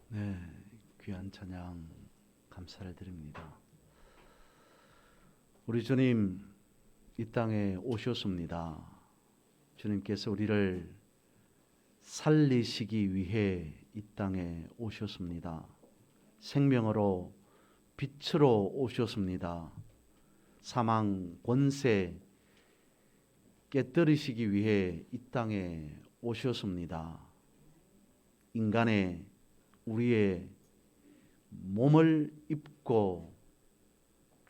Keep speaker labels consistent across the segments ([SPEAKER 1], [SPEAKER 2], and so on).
[SPEAKER 1] 네, 귀한 찬양 감사를 드립니다. 우리 주님 이 땅에 오셨습니다. 주님께서 우리를 살리시기 위해 이 땅에 오셨습니다. 생명으로 빛으로 오셨습니다. 사망 권세 깨뜨리시기 위해 이 땅에 오셨습니다. 인간의 우리의 몸을 입고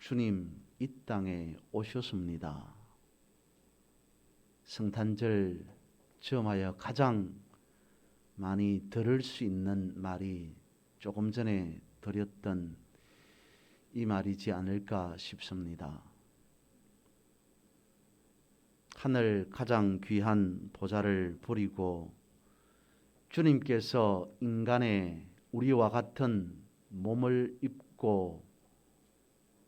[SPEAKER 1] 주님 이 땅에 오셨습니다. 성탄절 즈음하여 가장 많이 들을 수 있는 말이 조금 전에 드렸던 이 말이지 않을까 싶습니다. 하늘 가장 귀한 보좌를 버리고 주님께서 인간의 우리와 같은 몸을 입고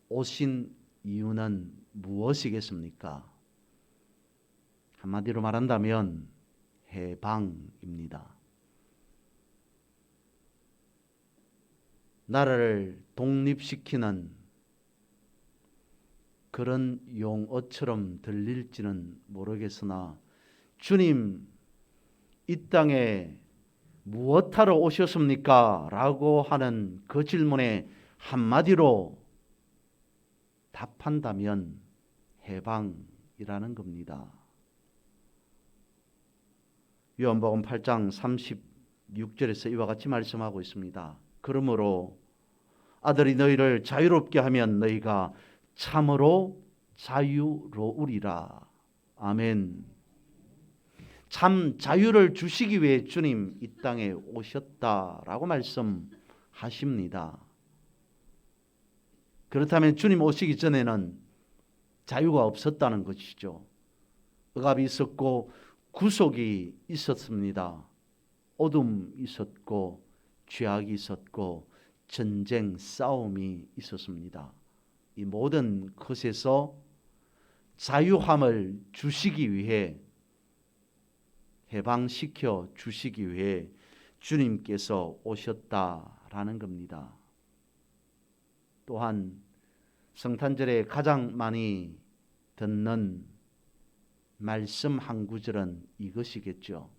[SPEAKER 1] 오신 이유는 무엇이겠습니까? 한마디로 말한다면 해방입니다. 나라를 독립시키는 그런 용어처럼 들릴지는 모르겠으나 주님 이 땅에 무엇하러 오셨습니까? 라고 하는 그 질문에 한마디로 답한다면 해방이라는 겁니다. 요한복음 8장 36절에서 이와 같이 말씀하고 있습니다. 그러므로 아들이 너희를 자유롭게 하면 너희가 참으로 자유로우리라. 아멘. 참 자유를 주시기 위해 주님 이 땅에 오셨다라고 말씀하십니다. 그렇다면 주님 오시기 전에는 자유가 없었다는 것이죠. 억압이 있었고 구속이 있었습니다. 어둠이 있었고 죄악이 있었고 전쟁 싸움이 있었습니다. 이 모든 것에서 자유함을 주시기 위해 해방시켜 주시기 위해 주님께서 오셨다라는 겁니다. 또한 성탄절에 가장 많이 듣는 말씀 한 구절은 이것이겠죠.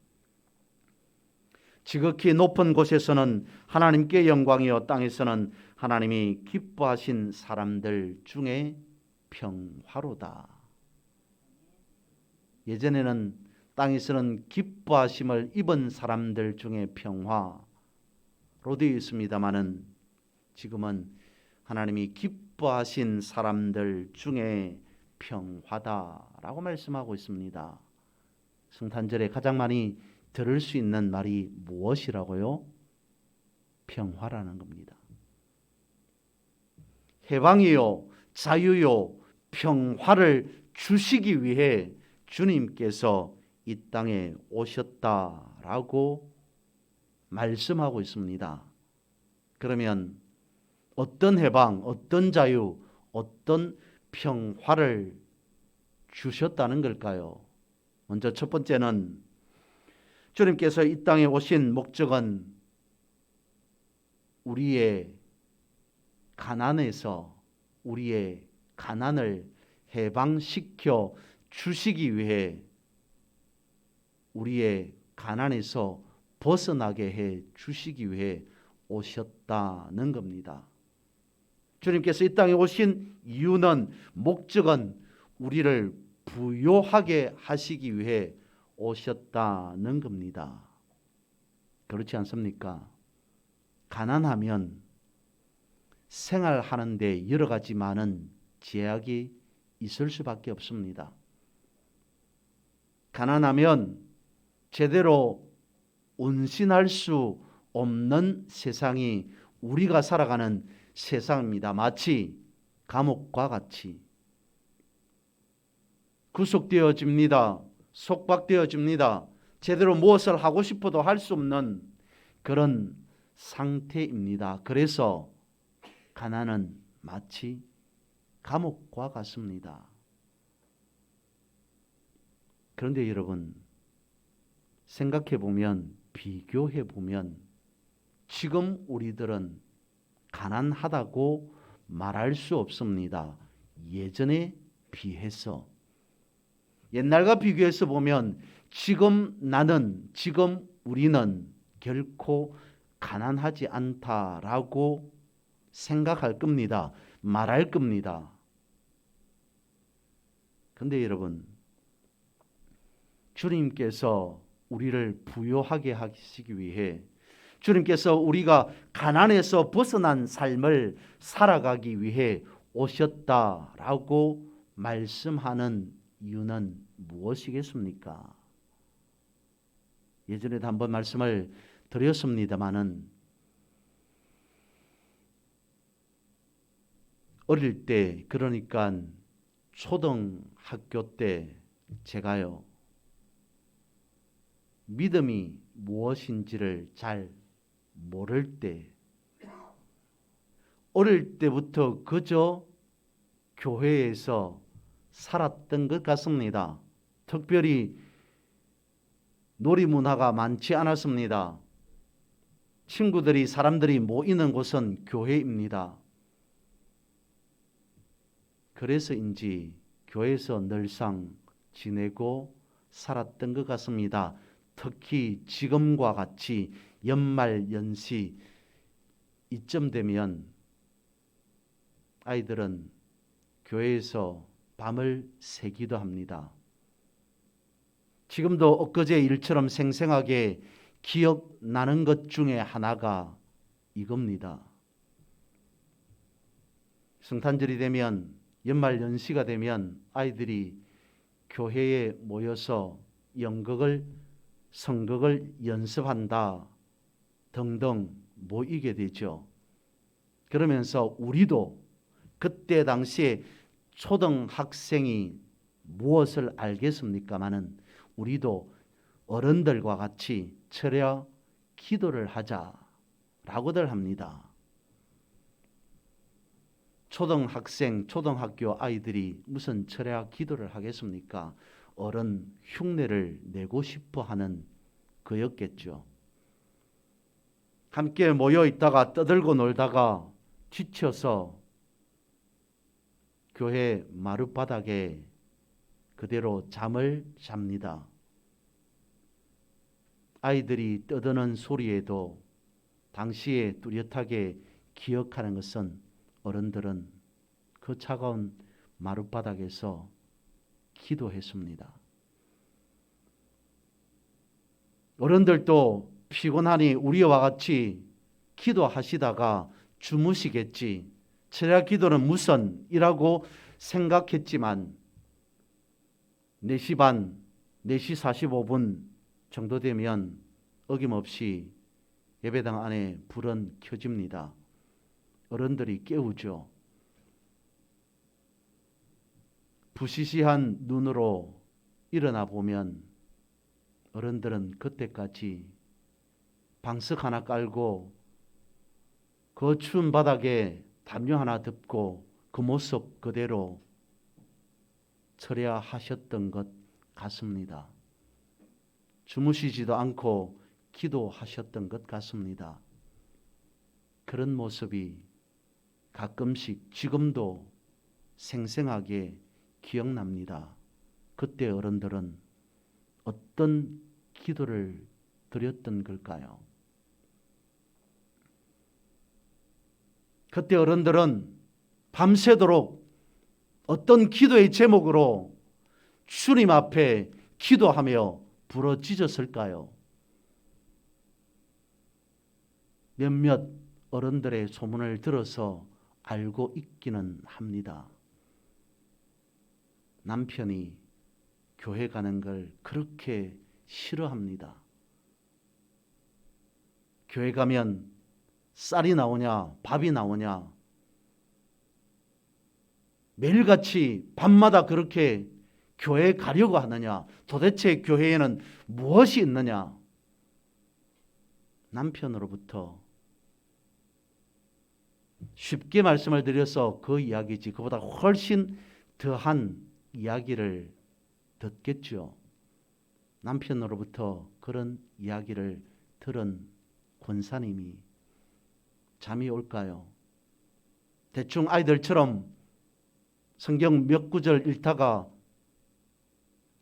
[SPEAKER 1] 지극히 높은 곳에서는 하나님께 영광이요 땅에서는 하나님이 기뻐하신 사람들 중에 평화로다. 예전에는 땅에서는 기뻐하심을 입은 사람들 중에 평화로 되어 있습니다마는 지금은 하나님이 기뻐하신 사람들 중에 평화다라고 말씀하고 있습니다. 성탄절에 가장 많이 들을 수 있는 말이 무엇이라고요? 평화라는 겁니다. 해방이요, 자유요, 평화를 주시기 위해 주님께서 이 땅에 오셨다라고 말씀하고 있습니다. 그러면 어떤 해방, 어떤 자유, 어떤 평화를 주셨다는 걸까요? 먼저 첫 번째는 주님께서 이 땅에 오신 목적은 우리의 가난에서 우리의 가난을 해방시켜 주시기 위해 우리의 가난에서 벗어나게 해 주시기 위해 오셨다는 겁니다. 주님께서 이 땅에 오신 이유는 목적은 우리를 부요하게 하시기 위해 오셨다는 겁니다. 그렇지 않습니까? 가난하면 생활하는데 여러 가지 많은 제약이 있을 수밖에 없습니다. 가난하면 제대로 운신할 수 없는 세상이 우리가 살아가는 세상입니다. 마치 감옥과 같이 구속되어집니다. 속박되어집니다. 제대로 무엇을 하고 싶어도 할 수 없는 그런 상태입니다. 그래서 가난은 마치 감옥과 같습니다. 그런데 여러분 생각해 보면 비교해 보면 지금 우리들은 가난하다고 말할 수 없습니다. 예전에 비해서. 옛날과 비교해서 보면 지금 우리는 결코 가난하지 않다라고 생각할 겁니다. 말할 겁니다. 근데 여러분, 주님께서 우리를 부유하게 하시기 위해, 주님께서 우리가 가난에서 벗어난 삶을 살아가기 위해 오셨다라고 말씀하는 이유는 무엇이겠습니까? 예전에도 한번 말씀을 드렸습니다마는, 어릴 때, 그러니까 초등학교 때 제가요, 믿음이 무엇인지를 잘 모를 때, 어릴 때부터 그저 교회에서 살았던 것 같습니다. 특별히 놀이문화가 많지 않았습니다. 친구들이, 사람들이 모이는 곳은 교회입니다. 그래서인지 교회에서 늘상 지내고 살았던 것 같습니다. 특히 지금과 같이 연말 연시 이쯤 되면 아이들은 교회에서 밤을 새기도 합니다. 지금도 엊그제 일처럼 생생하게 기억나는 것 중에 하나가 이겁니다. 성탄절이 되면, 연말 연시가 되면 아이들이 교회에 모여서 연극을, 성극을 연습한다 등등 모이게 되죠. 그러면서 우리도 그때 당시에 초등학생이 무엇을 알겠습니까마는, 우리도 어른들과 같이 철야 기도를 하자라고들 합니다. 초등학생, 초등학교 아이들이 무슨 철야 기도를 하겠습니까? 어른 흉내를 내고 싶어 하는 거였겠죠. 함께 모여 있다가 떠들고 놀다가 지쳐서 교회 마룻바닥에 그대로 잠을 잡니다. 아이들이 떠드는 소리에도 당시에 뚜렷하게 기억하는 것은, 어른들은 그 차가운 마룻바닥에서 기도했습니다. 어른들도 피곤하니 우리와 같이 기도하시다가 주무시겠지, 철야 기도는 무슨 이라고 생각했지만 4시 반, 4시 45분 정도 되면 어김없이 예배당 안에 불은 켜집니다. 어른들이 깨우죠. 부시시한 눈으로 일어나 보면 어른들은 그때까지 방석 하나 깔고 그 추운 바닥에 담요 하나 덮고 그 모습 그대로 철야하셨던 것 같습니다. 주무시지도 않고 기도하셨던 것 같습니다. 그런 모습이 가끔씩 지금도 생생하게 기억납니다. 그때 어른들은 어떤 기도를 드렸던 걸까요? 그때 어른들은 밤새도록 어떤 기도의 제목으로 주님 앞에 기도하며 부르짖었을까요? 몇몇 어른들의 소문을 들어서 알고 있기는 합니다. 남편이 교회 가는 걸 그렇게 싫어합니다. 교회 가면 쌀이 나오냐, 밥이 나오냐, 매일같이 밤마다 그렇게 교회에 가려고 하느냐, 도대체 교회에는 무엇이 있느냐. 남편으로부터 쉽게 말씀을 드려서 그 이야기지, 그보다 훨씬 더한 이야기를 듣겠죠. 남편으로부터 그런 이야기를 들은 권사님이 잠이 올까요? 대충 아이들처럼 성경 몇 구절 읽다가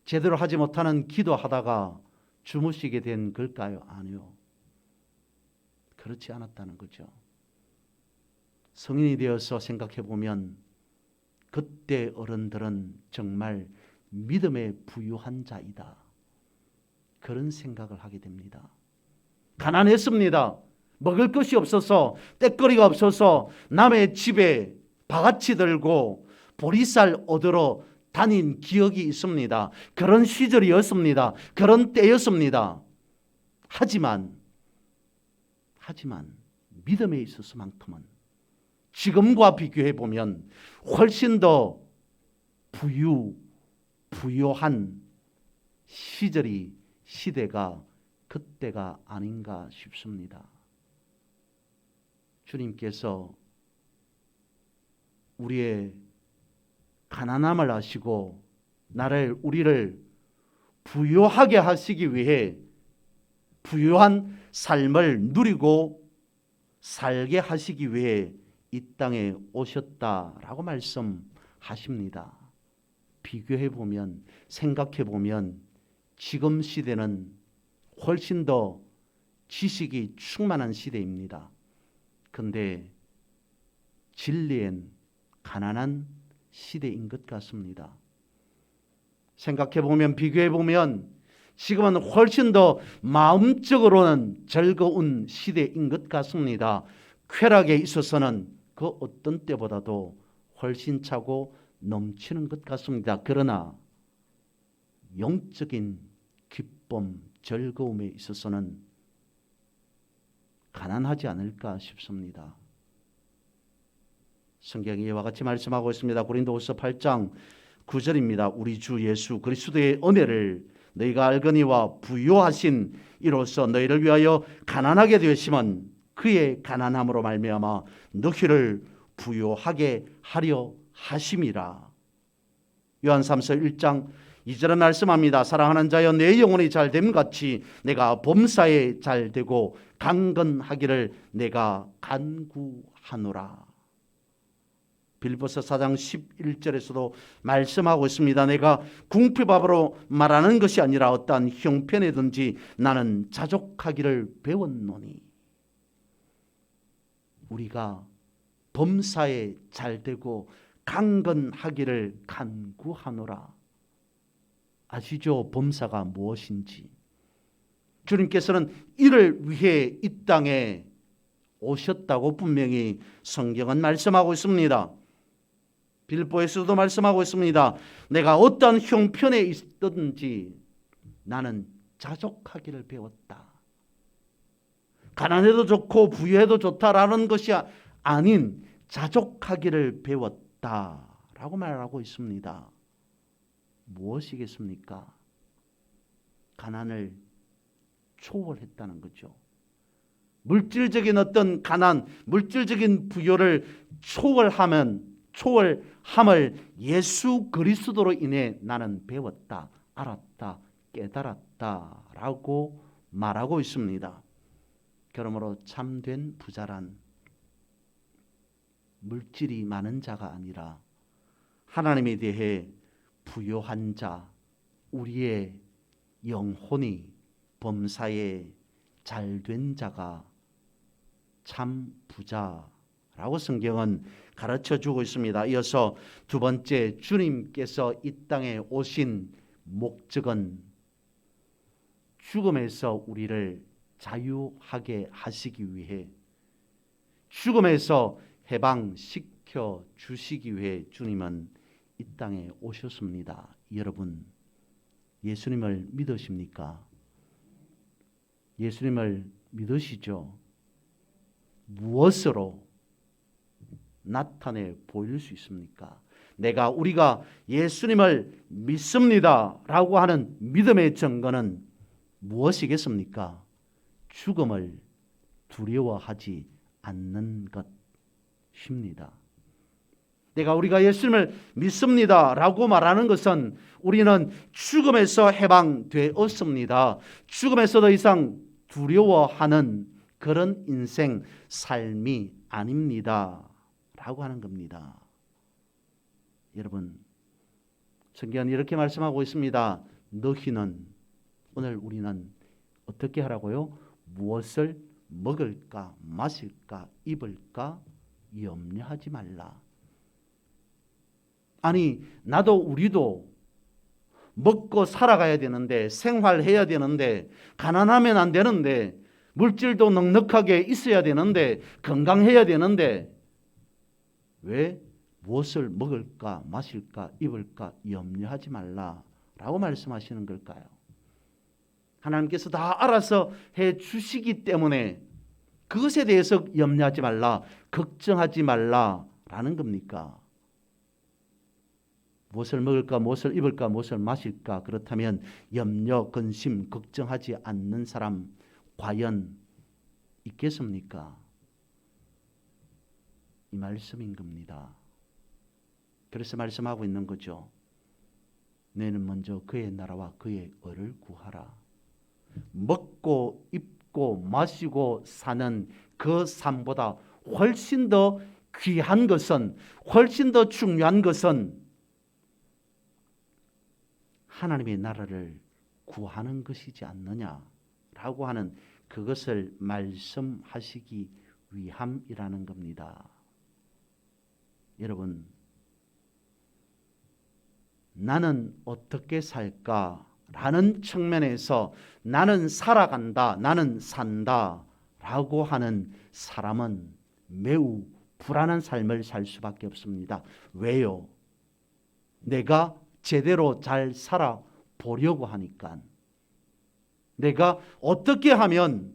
[SPEAKER 1] 제대로 하지 못하는 기도하다가 주무시게 된 걸까요? 아니요. 그렇지 않았다는 거죠. 성인이 되어서 생각해 보면 그때 어른들은 정말 믿음에 부유한 자이다. 그런 생각을 하게 됩니다. 가난했습니다. 먹을 것이 없어서, 떼거리가 없어서 남의 집에 바가지 들고 보리쌀 얻으러 다닌 기억이 있습니다. 그런 시절이었습니다. 그런 때였습니다. 하지만 믿음에 있어서만큼은 지금과 비교해 보면 훨씬 더 부유한 시대가 그때가 아닌가 싶습니다. 주님께서 우리의 가난함을 아시고 우리를 부유하게 하시기 위해 부유한 삶을 누리고 살게 하시기 위해 이 땅에 오셨다라고 말씀하십니다. 비교해 보면, 생각해 보면 지금 시대는 훨씬 더 지식이 충만한 시대입니다. 그런데 진리엔 가난한 시대인 것 같습니다. 생각해 보면, 비교해 보면 지금은 훨씬 더 마음적으로는 즐거운 시대인 것 같습니다. 쾌락에 있어서는 그 어떤 때보다도 훨씬 차고 넘치는 것 같습니다. 그러나 영적인 기쁨, 즐거움에 있어서는 가난하지 않을까 싶습니다. 성경이 이와 같이 말씀하고 있습니다. 고린도후서 8장 9절입니다. 우리 주 예수 그리스도의 은혜를 너희가 알거니와 부요하신 이로써 너희를 위하여 가난하게 되심은 그의 가난함으로 말미암아 너희를 부요하게 하려 하심이라. 요한 3서 1장 2절은 말씀합니다. 사랑하는 자여 내 영혼이 잘됨 같이 내가 범사에 잘되고 강건하기를 내가 간구하노라. 빌립보서 4장 11절에서도 말씀하고 있습니다. 내가 궁핍함으로 말하는 것이 아니라 어떠한 형편이든지 나는 자족하기를 배웠노니. 우리가 범사에 잘되고 강건하기를 간구하노라. 아시죠? 범사가 무엇인지. 주님께서는 이를 위해 이 땅에 오셨다고 분명히 성경은 말씀하고 있습니다. 빌립보에서도 말씀하고 있습니다. 내가 어떠한 형편에 있든지 나는 자족하기를 배웠다. 가난해도 좋고 부유해도 좋다라는 것이 아닌 자족하기를 배웠다라고 말하고 있습니다. 무엇이겠습니까? 가난을 초월했다는 거죠. 물질적인 어떤 가난, 물질적인 부요를 초월함을 예수 그리스도로 인해 나는 배웠다, 알았다, 깨달았다라고 말하고 있습니다. 그러므로 참된 부자란 물질이 많은 자가 아니라 하나님에 대해 부요한 자, 우리의 영혼이 범사에 잘된 자가 참 부자라고 성경은 가르쳐주고 있습니다. 이어서 두 번째, 주님께서 이 땅에 오신 목적은 죽음에서 우리를 자유하게 하시기 위해, 죽음에서 해방시켜 주시기 위해 주님은 이 땅에 오셨습니다. 여러분, 예수님을 믿으십니까? 예수님을 믿으시죠? 무엇으로 나타내 보일 수 있습니까? 우리가 예수님을 믿습니다라고 하는 믿음의 증거는 무엇이겠습니까? 죽음을 두려워하지 않는 것입니다. 우리가 예수님을 믿습니다라고 말하는 것은 우리는 죽음에서 해방되었습니다. 죽음에서 더 이상 두려워하는 그런 인생 삶이 아닙니다 라고 하는 겁니다. 여러분, 성경은 이렇게 말씀하고 있습니다. 너희는, 오늘 우리는 어떻게 하라고요? 무엇을 먹을까 마실까 입을까 염려하지 말라. 아니, 나도 우리도 먹고 살아가야 되는데, 생활해야 되는데, 가난하면 안 되는데, 물질도 넉넉하게 있어야 되는데, 건강해야 되는데, 왜 무엇을 먹을까 마실까 입을까 염려하지 말라라고 말씀하시는 걸까요? 하나님께서 다 알아서 해 주시기 때문에 그것에 대해서 염려하지 말라, 걱정하지 말라라는 겁니까? 무엇을 먹을까, 무엇을 입을까, 무엇을 마실까? 그렇다면 염려, 근심, 걱정하지 않는 사람 과연 있겠습니까? 이 말씀인 겁니다. 그래서 말씀하고 있는 거죠. 너희는 먼저 그의 나라와 그의 의를 구하라. 먹고 입고 마시고 사는 그 삶보다 훨씬 더 귀한 것은, 훨씬 더 중요한 것은 하나님의 나라를 구하는 것이지 않느냐라고 하는 그것을 말씀하시기 위함이라는 겁니다. 여러분, 나는 어떻게 살까라는 측면에서 나는 살아간다, 나는 산다 라고 하는 사람은 매우 불안한 삶을 살 수밖에 없습니다. 왜요? 내가 제대로 잘 살아보려고 하니까. 내가 어떻게 하면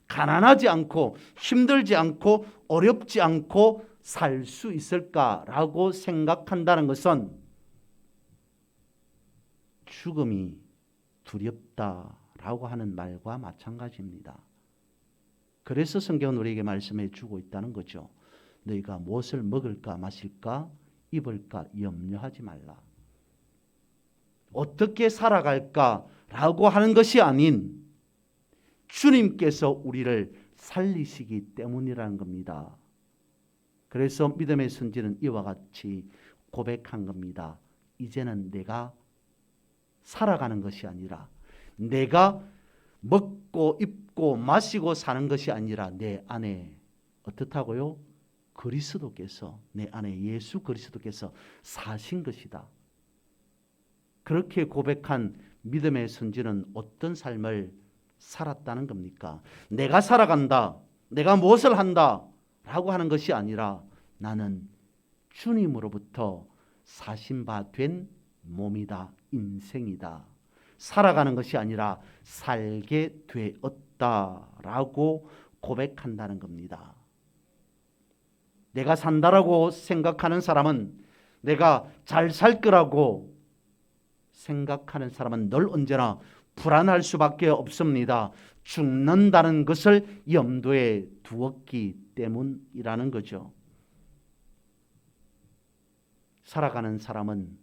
[SPEAKER 1] 가난하지 않고 힘들지 않고 어렵지 않고 살 수 있을까라고 생각한다는 것은 죽음이 두렵다라고 하는 말과 마찬가지입니다. 그래서 성경은 우리에게 말씀해 주고 있다는 거죠. 너희가 무엇을 먹을까 마실까 입을까 염려하지 말라. 어떻게 살아갈까라고 하는 것이 아닌 주님께서 우리를 살리시기 때문이라는 겁니다. 그래서 믿음의 선지는 이와 같이 고백한 겁니다. 이제는 내가 살아가는 것이 아니라, 내가 먹고 입고 마시고 사는 것이 아니라 내 안에 어떻다고요? 그리스도께서, 내 안에 예수 그리스도께서 사신 것이다. 그렇게 고백한 믿음의 선지는 어떤 삶을 살았다는 겁니까? 내가 살아간다, 내가 무엇을 한다 라고 하는 것이 아니라 나는 주님으로부터 사신 바 된 몸이다, 인생이다. 살아가는 것이 아니라 살게 되었다라고 고백한다는 겁니다. 내가 산다라고 생각하는 사람은, 내가 잘 살 거라고 생각하는 사람은 늘 언제나 불안할 수밖에 없습니다. 죽는다는 것을 염두에 두었기 때문이라는 거죠. 살아가는 사람은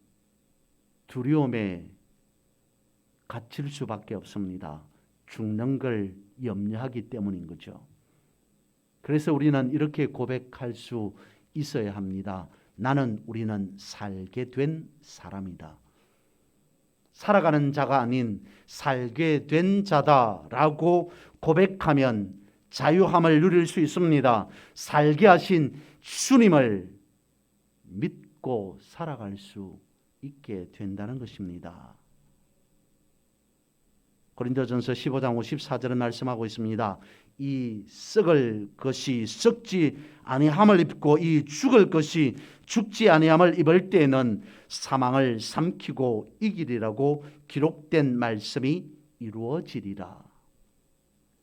[SPEAKER 1] 두려움에 갇힐 수밖에 없습니다. 죽는 걸 염려하기 때문인 거죠. 그래서 우리는 이렇게 고백할 수 있어야 합니다. 우리는 살게 된 사람이다. 살아가는 자가 아닌 살게 된 자다라고 고백하면 자유함을 누릴 수 있습니다. 살게 하신 주님을 믿고 살아갈 수 있게 된다는 것입니다. 고린도전서 15장 54절은 말씀하고 있습니다. 이 썩을 것이 썩지 아니함을 입고 이 죽을 것이 죽지 아니함을 입을 때에는 사망을 삼키고 이기리라고 기록된 말씀이 이루어지리라.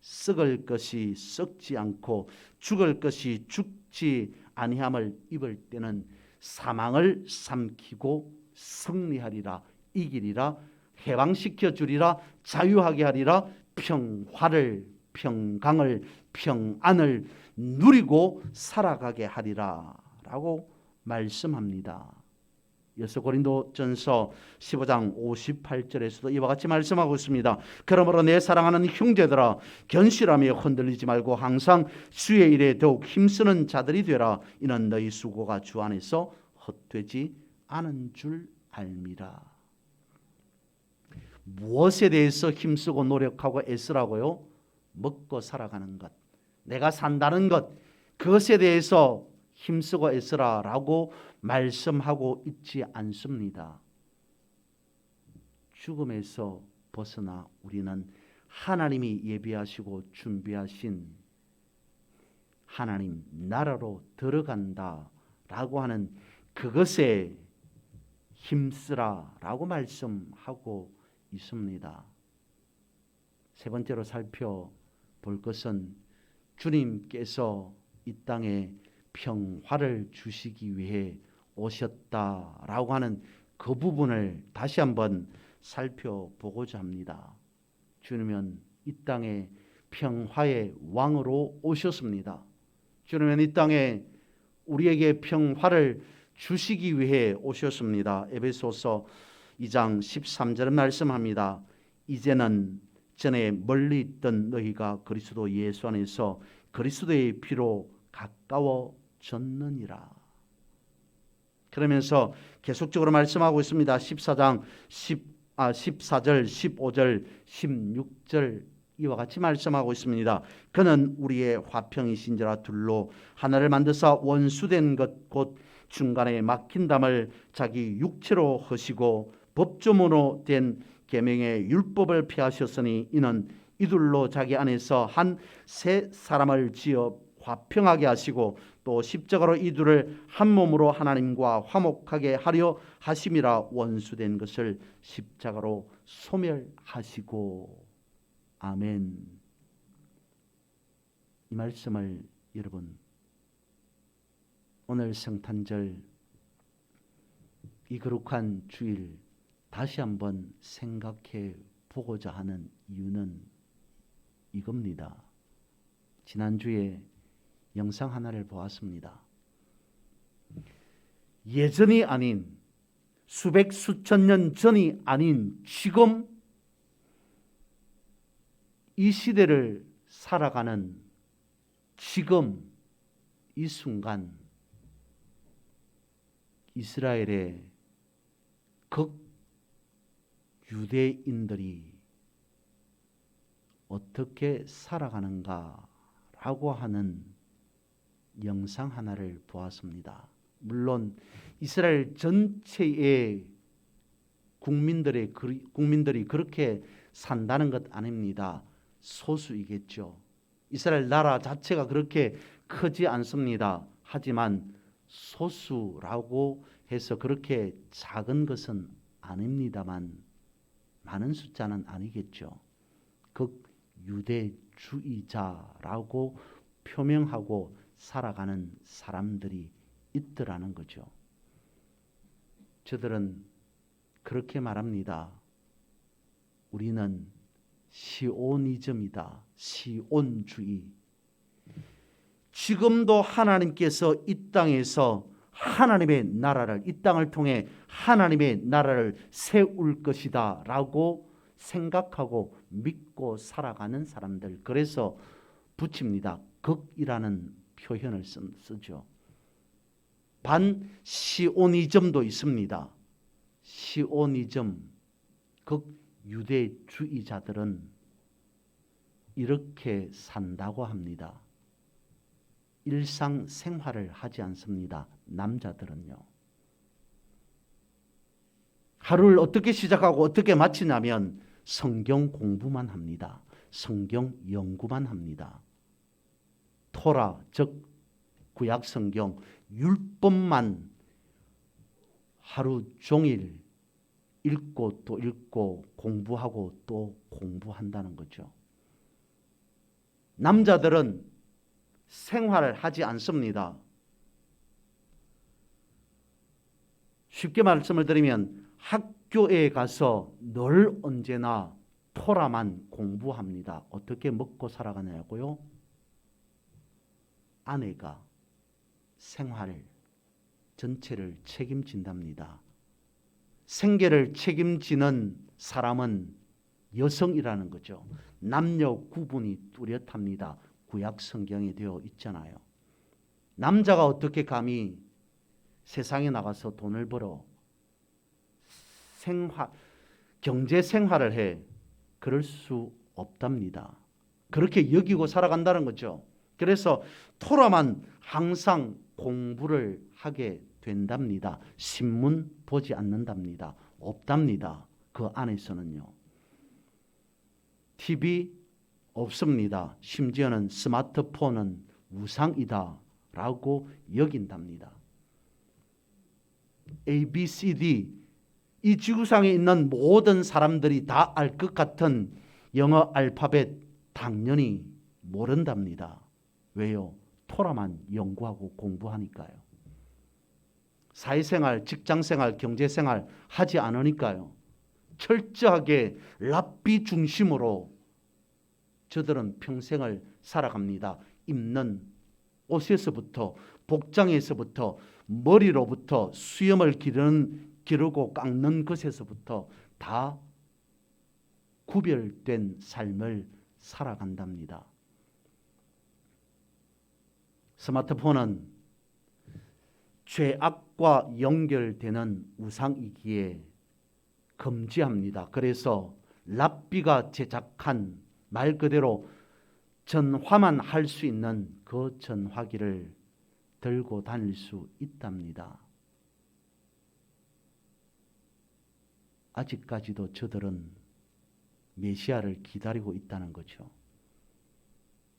[SPEAKER 1] 썩을 것이 썩지 않고 죽을 것이 죽지 아니함을 입을 때는 사망을 삼키고 승리하리라, 이기리라, 해방시켜 주리라, 자유하게 하리라, 평화를, 평강을, 평안을 누리고 살아가게 하리라 라고 말씀합니다. 여서 고린도전서 15장 58절에서도 이와 같이 말씀하고 있습니다. 그러므로 내 사랑하는 형제들아 견실하며 흔들리지 말고 항상 주의 일에 더욱 힘쓰는 자들이 되라. 이는 너희 수고가 주 안에서 헛되지 않은 줄 알미라. 무엇에 대해서 힘쓰고 노력하고 애쓰라고요? 먹고 살아가는 것, 내가 산다는 것, 그것에 대해서 힘쓰고 애쓰라라고 말씀하고 있지 않습니다. 죽음에서 벗어나 우리는 하나님이 예비하시고 준비하신 하나님 나라로 들어간다라고 하는 그것에 힘쓰라라고 말씀하고 있습니다. 세 번째로 살펴볼 것은 주님께서 이 땅에 평화를 주시기 위해 오셨다라고 하는 그 부분을 다시 한번 살펴보고자 합니다. 주님은 이 땅에 평화의 왕으로 오셨습니다. 주님은 이 땅에 우리에게 평화를 주시기 위해 오셨습니다. 에베소서 2장 13절은 말씀합니다. 이제는 전에 멀리 있던 너희가 그리스도 예수 안에서 그리스도의 피로 가까워졌느니라. 그러면서 계속적으로 말씀하고 있습니다. 14장 14절, 15절, 16절 이와 같이 말씀하고 있습니다. 그는 우리의 화평이신지라 둘로 하나를 만드사 원수된 것 곧 중간에 막힌 담을 자기 육체로 허시고 법조문으로 된 계명의 율법을 폐하셨으니 이는 이둘로 자기 안에서 한 새 사람을 지어 화평하게 하시고 또 십자가로 이둘을 한 몸으로 하나님과 화목하게 하려 하심이라. 원수된 것을 십자가로 소멸하시고. 아멘. 이 말씀을 여러분 오늘 성탄절 이 거룩한 주일 다시 한번 생각해 보고자 하는 이유는 이겁니다. 지난주에 영상 하나를 보았습니다. 예전이 아닌 수백 수천 년 전이 아닌 지금 이 시대를 살아가는 지금 이 순간 이스라엘의 유대인들이 어떻게 살아가는가라고 하는 영상 하나를 보았습니다. 물론 이스라엘 전체의 국민들이 그렇게 산다는 것 아닙니다. 소수이겠죠. 이스라엘 나라 자체가 그렇게 크지 않습니다. 하지만 소수라고 해서 그렇게 작은 것은 아닙니다만 많은 숫자는 아니겠죠. 극유대주의자라고 표명하고 살아가는 사람들이 있더라는 거죠. 저들은 그렇게 말합니다. 우리는 시오니즘이다. 시온주의. 지금도 하나님께서 이 땅에서 하나님의 나라를, 이 땅을 통해 하나님의 나라를 세울 것이다 라고 생각하고 믿고 살아가는 사람들. 그래서 붙입니다. 극이라는 표현을 쓰죠. 반시오니즘도 있습니다. 시오니즘, 극유대주의자들은 이렇게 산다고 합니다. 일상생활을 하지 않습니다. 남자들은요. 하루를 어떻게 시작하고 어떻게 마치냐면 성경 공부만 합니다. 성경 연구만 합니다. 토라, 즉 구약 성경 율법만 하루 종일 읽고 또 읽고 공부하고 또 공부한다는 거죠. 남자들은 생활을 하지 않습니다. 쉽게 말씀을 드리면 학교에 가서 늘 언제나 토라만 공부합니다. 어떻게 먹고 살아가냐고요? 아내가 생활 전체를 책임진답니다. 생계를 책임지는 사람은 여성이라는 거죠. 남녀 구분이 뚜렷합니다. 구약 성경에 되어 있잖아요. 남자가 어떻게 감히 세상에 나가서 돈을 벌어 경제 생활을 해? 그럴 수 없답니다. 그렇게 여기고 살아간다는 거죠. 그래서 토라만 항상 공부를 하게 된답니다. 신문 보지 않는답니다. 없답니다. 그 안에서는요. TV 없습니다. 심지어는 스마트폰은 우상이다 라고 여긴답니다. ABCD 이 지구상에 있는 모든 사람들이 다 알 것 같은 영어 알파벳 당연히 모른답니다. 왜요? 토라만 연구하고 공부하니까요. 사회생활, 직장생활, 경제생활 하지 않으니까요. 철저하게 랍비 중심으로 저들은 평생을 살아갑니다. 입는 옷에서부터 복장에서부터 머리로부터 수염을 기르고 깎는 것에서부터 다 구별된 삶을 살아간답니다. 스마트폰은 죄악과 연결되는 우상이기에 금지합니다. 그래서 랍비가 제작한 말 그대로 전화만 할 수 있는 그 전화기를 들고 다닐 수 있답니다. 아직까지도 저들은 메시아를 기다리고 있다는 거죠.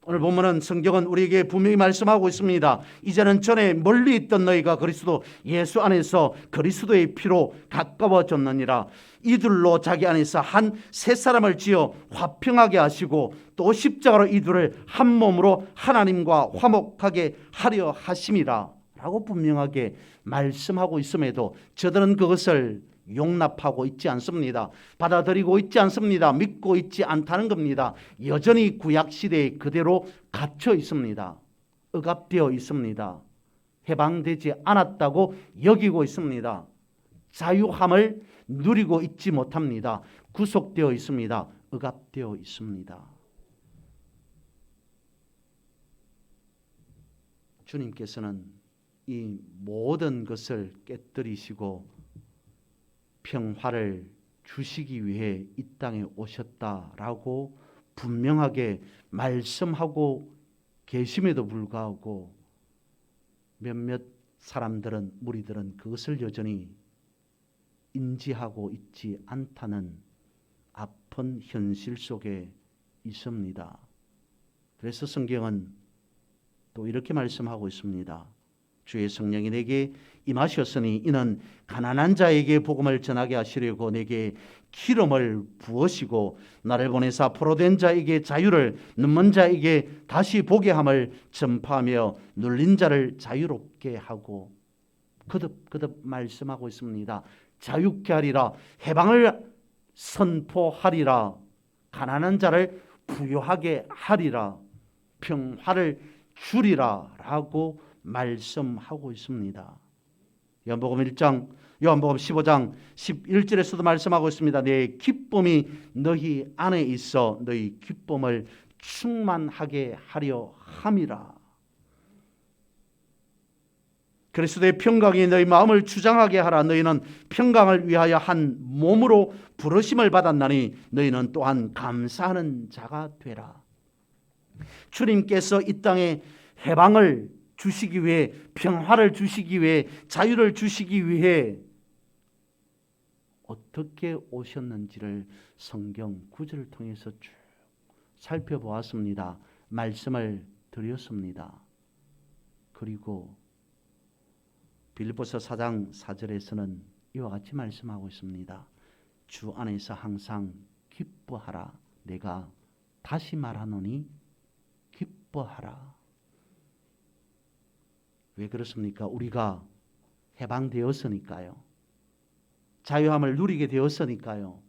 [SPEAKER 1] 오늘 본문은 성경은 우리에게 분명히 말씀하고 있습니다. 이제는 전에 멀리 있던 너희가 그리스도 예수 안에서 그리스도의 피로 가까워졌느니라. 이들로 자기 안에서 한 새 사람을 지어 화평하게 하시고 또 십자가로 이들을 한 몸으로 하나님과 화목하게 하려 하심이라 라고 분명하게 말씀하고 있음에도 저들은 그것을 용납하고 있지 않습니다. 받아들이고 있지 않습니다. 믿고 있지 않다는 겁니다. 여전히 구약시대에 그대로 갇혀 있습니다. 억압되어 있습니다. 해방되지 않았다고 여기고 있습니다. 자유함을 누리고 있지 못합니다. 구속되어 있습니다. 억압되어 있습니다. 주님께서는 이 모든 것을 깨뜨리시고 평화를 주시기 위해 이 땅에 오셨다라고 분명하게 말씀하고 계심에도 불구하고 몇몇 사람들은 무리들은 그것을 여전히 인지하고 있지 않다는 아픈 현실 속에 있습니다. 그래서 성경은 또 이렇게 말씀하고 있습니다. 주의 성령이 내게 임하셨으니 이는 가난한 자에게 복음을 전하게 하시려고 내게 기름을 부으시고 나를 보내사 포로된 자에게 자유를 눈먼 자에게 다시 보게 함을 전파하며 눌린 자를 자유롭게 하고 거듭 말씀하고 있습니다. 자유케 하리라. 해방을 선포하리라. 가난한 자를 부유하게 하리라. 평화를 주리라 라고 말씀하고 있습니다. 요한복음 1장, 요한복음 15장 11절에서도 말씀하고 있습니다. 내 기쁨이 너희 안에 있어 너희 기쁨을 충만하게 하려 함이라. 그리스도의 평강이 너희 마음을 주장하게 하라. 너희는 평강을 위하여 한 몸으로 부르심을 받았나니 너희는 또한 감사하는 자가 되라. 주님께서 이 땅에 해방을 주시기 위해, 평화를 주시기 위해, 자유를 주시기 위해 어떻게 오셨는지를 성경 구절을 통해서 쭉 살펴보았습니다. 말씀을 드렸습니다. 그리고 빌립보서 4장 4절에서는 이와 같이 말씀하고 있습니다. 주 안에서 항상 기뻐하라. 내가 다시 말하노니 기뻐하라. 왜 그렇습니까? 우리가 해방되었으니까요. 자유함을 누리게 되었으니까요.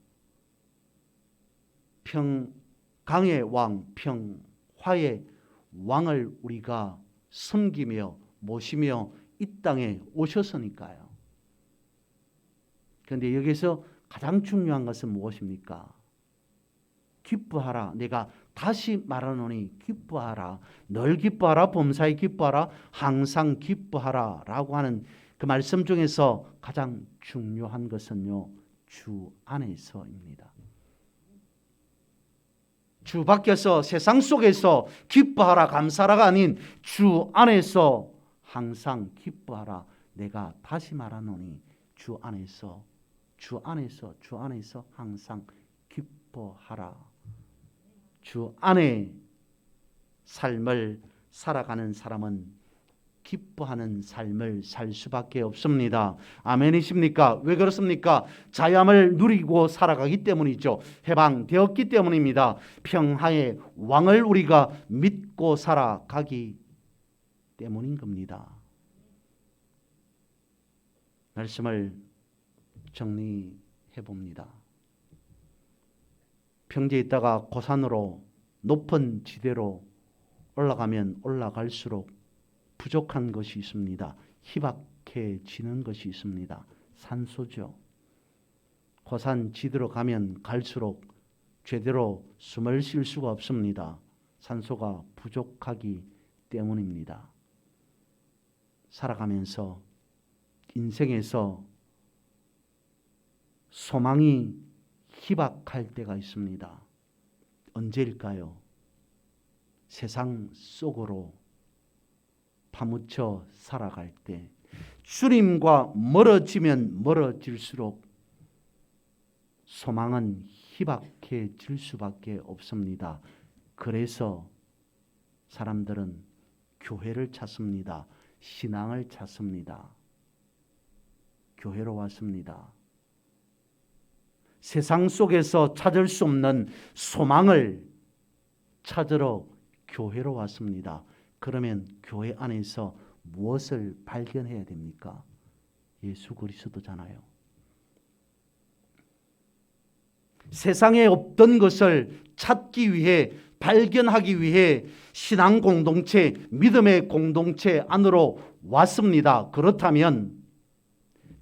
[SPEAKER 1] 평강의 왕, 평화의 왕을 우리가 섬기며 모시며 이 땅에 오셨으니까요. 그런데 여기서 가장 중요한 것은 무엇입니까? 기뻐하라. 내가 다시 말하노니 기뻐하라. 늘 기뻐하라. 범사에 기뻐하라. 항상 기뻐하라. 라고 하는 그 말씀 중에서 가장 중요한 것은요, 주 안에서입니다. 주 밖에서 세상 속에서 기뻐하라 감사하라가 아닌 주 안에서 항상 기뻐하라. 내가 다시 말하노니 주 안에서 항상 기뻐하라. 주 안에 삶을 살아가는 사람은 기뻐하는 삶을 살 수밖에 없습니다. 아멘이십니까? 왜 그렇습니까? 자유함을 누리고 살아가기 때문이죠. 해방되었기 때문입니다. 평화의 왕을 우리가 믿고 살아가기 때문인 겁니다. 말씀을 정리해 봅니다. 평지에 있다가 고산으로 높은 지대로 올라가면 올라갈수록 부족한 것이 있습니다. 희박해지는 것이 있습니다. 산소죠. 고산 지대로 가면 갈수록 제대로 숨을 쉴 수가 없습니다. 산소가 부족하기 때문입니다. 살아가면서 인생에서 소망이 희박할 때가 있습니다. 언제일까요? 세상 속으로 파묻혀 살아갈 때, 주님과 멀어지면 멀어질수록 소망은 희박해질 수밖에 없습니다. 그래서 사람들은 교회를 찾습니다. 신앙을 찾습니다. 교회로 왔습니다. 세상 속에서 찾을 수 없는 소망을 찾으러 교회로 왔습니다. 그러면 교회 안에서 무엇을 발견해야 됩니까? 예수 그리스도잖아요. 세상에 없던 것을 찾기 위해, 발견하기 위해 신앙 공동체, 믿음의 공동체 안으로 왔습니다. 그렇다면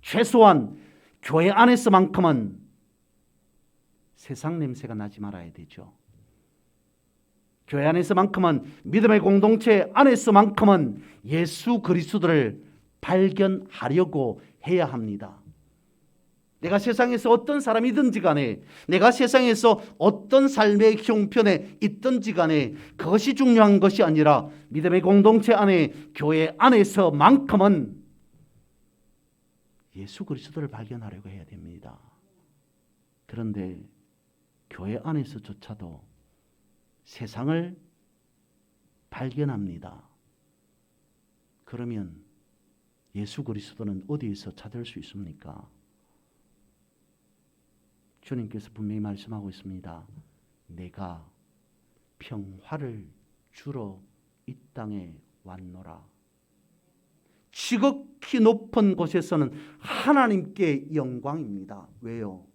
[SPEAKER 1] 최소한 교회 안에서만큼은 세상 냄새가 나지 말아야 되죠. 교회 안에서만큼은, 믿음의 공동체 안에서만큼은 예수 그리스도를 발견하려고 해야 합니다. 내가 세상에서 어떤 사람이든지 간에, 내가 세상에서 어떤 삶의 형편에 있든지 간에 그것이 중요한 것이 아니라 믿음의 공동체 안에, 교회 안에서만큼은 예수 그리스도를 발견하려고 해야 됩니다. 그런데 교회 안에서조차도 세상을 발견합니다. 그러면 예수 그리스도는 어디에서 찾을 수 있습니까? 주님께서 분명히 말씀하고 있습니다. 내가 평화를 주러 이 땅에 왔노라. 지극히 높은 곳에서는 하나님께 영광입니다. 왜요?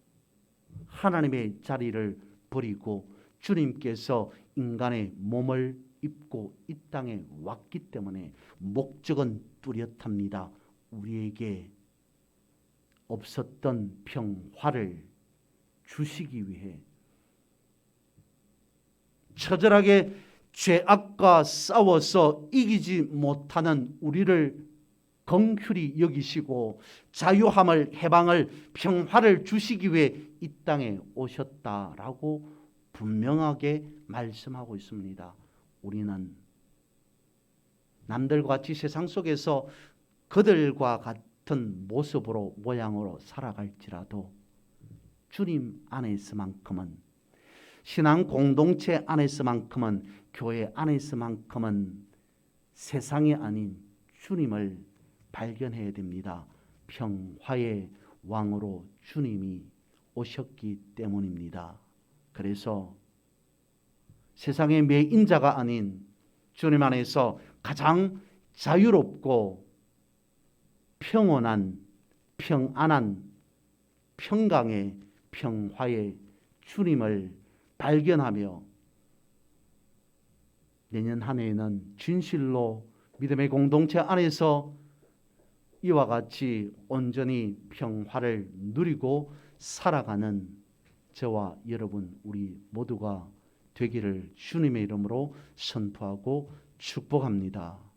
[SPEAKER 1] 하나님의 자리를 버리고 주님께서 인간의 몸을 입고 이 땅에 왔기 때문에 목적은 뚜렷합니다. 우리에게 없었던 평화를 주시기 위해, 처절하게 죄악과 싸워서 이기지 못하는 우리를 긍휼히 여기시고 자유함을, 해방을, 평화를 주시기 위해 이 땅에 오셨다라고 분명하게 말씀하고 있습니다. 우리는 남들과 같이 세상 속에서 그들과 같은 모습으로, 모양으로 살아갈지라도 주님 안에서만큼은, 신앙 공동체 안에서만큼은, 교회 안에서만큼은 세상이 아닌 주님을 발견해야 됩니다. 평화의 왕으로 주님이 오셨기 때문입니다. 그래서 세상의 매인자가 아닌 주님 안에서 가장 자유롭고 평온한, 평안한, 평강의, 평화의 주님을 발견하며 내년 한 해에는 진실로 믿음의 공동체 안에서 이와 같이 온전히 평화를 누리고 살아가는 저와 여러분 우리 모두가 되기를 주님의 이름으로 선포하고 축복합니다.